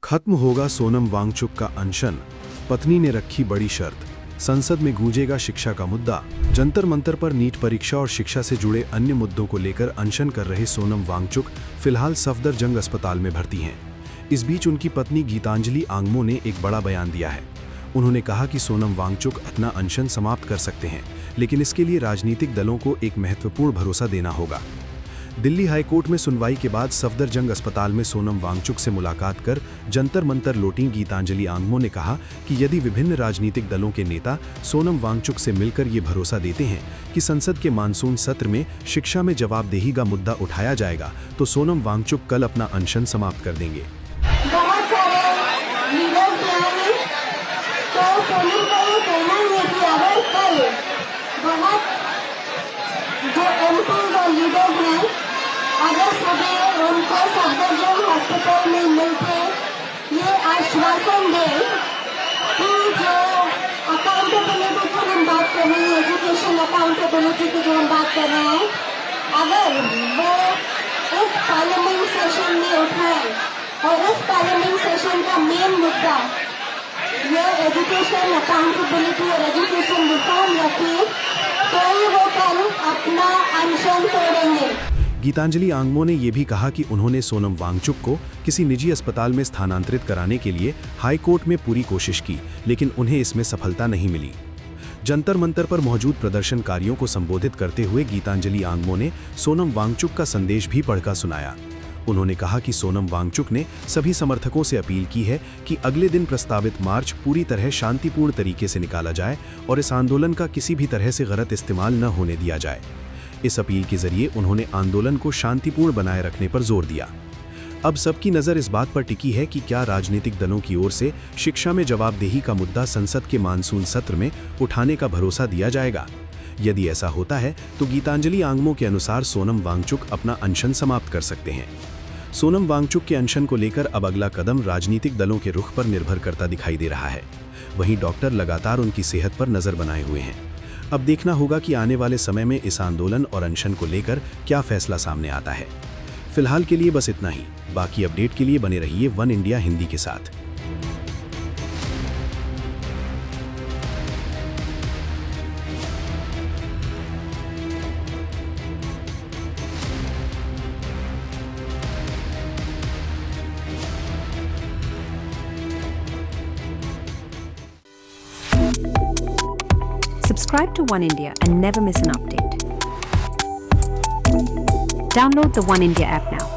खत्म होगा सोनम वांगचुक का अनशन, पत्नी ने रखी बड़ी शर्त। संसद में गूंजेगा शिक्षा का मुद्दा। जंतर मंतर पर नीट परीक्षा और शिक्षा से जुड़े अन्य मुद्दों को लेकर अनशन कर रहे सोनम वांगचुक फिलहाल सफदरजंग अस्पताल में भर्ती हैं। इस बीच उनकी पत्नी गीतांजलि आंगमो ने एक बड़ा बयान दिया है। उन्होंने कहा कि सोनम वांगचुक अपना अनशन समाप्त कर सकते हैं, लेकिन इसके लिए राजनीतिक दलों को एक महत्वपूर्ण भरोसा देना होगा। दिल्ली हाईकोर्ट में सुनवाई के बाद सफदरजंग अस्पताल में सोनम वांगचुक से मुलाकात कर जंतर मंतर लौटीं गीतांजलि आंगमो ने कहा कि यदि विभिन्न राजनीतिक दलों के नेता सोनम वांगचुक से मिलकर ये भरोसा देते हैं कि संसद के मानसून सत्र में शिक्षा में जवाबदेही का मुद्दा उठाया जाएगा, तो सोनम वांगचुक कल अपना अनशन समाप्त कर देंगे। अगर सभी उनको सफदरजंग हॉस्पिटल में मिलकर ये आश्वासन दे कि जो अकाउंटेबिलिटी की हम बात कर रहे हैं, एजुकेशन अकाउंटेबिलिटी की जो हम बात कर रहे हैं, अगर वो इस पार्लियामेंट सेशन में उठाए और इस पार्लियामेंट सेशन का मेन मुद्दा ये एजुकेशन अकाउंटेबिलिटी और एजुकेशन रिफॉर्म रखे, तो वो कल अपना अनशन तोड़ेंगे। गीतांजलि आंगमो ने यह भी कहा कि उन्होंने सोनम वांगचुक को किसी निजी अस्पताल में स्थानांतरित कराने के लिए हाई कोर्ट में पूरी कोशिश की, लेकिन उन्हें इसमें सफलता नहीं मिली। जंतर मंतर पर मौजूद प्रदर्शनकारियों को संबोधित करते हुए गीतांजलि आंगमो ने सोनम वांगचुक का संदेश भी पढ़कर सुनाया। उन्होंने कहा कि सोनम वांगचुक ने सभी समर्थकों से अपील की है कि अगले दिन प्रस्तावित मार्च पूरी तरह शांतिपूर्ण तरीके से निकाला जाए और इस आंदोलन का किसी भी तरह से गलत इस्तेमाल न होने दिया जाए। इस अपील के जरिए उन्होंने आंदोलन को शांतिपूर्ण बनाए रखने पर जोर दिया। अब सबकी नज़र इस बात पर टिकी है कि क्या राजनीतिक दलों की ओर से शिक्षा में जवाबदेही का मुद्दा संसद के मानसून सत्र में उठाने का भरोसा दिया जाएगा। यदि ऐसा होता है तो गीतांजलि आंगमो के अनुसार सोनम वांगचुक अपना अनशन समाप्त कर सकते हैं। सोनम वांगचुक के अनशन को लेकर अब अगला कदम राजनीतिक दलों के रुख पर निर्भर करता दिखाई दे रहा है। वहीं डॉक्टर लगातार उनकी सेहत पर नजर बनाए हुए हैं। अब देखना होगा कि आने वाले समय में इस आंदोलन और अनशन को लेकर क्या फैसला सामने आता है। फिलहाल के लिए बस इतना ही। बाकी अपडेट के लिए बने रहिए वन इंडिया हिंदी के साथ। Subscribe to One India and never miss an update. Download the One India app now.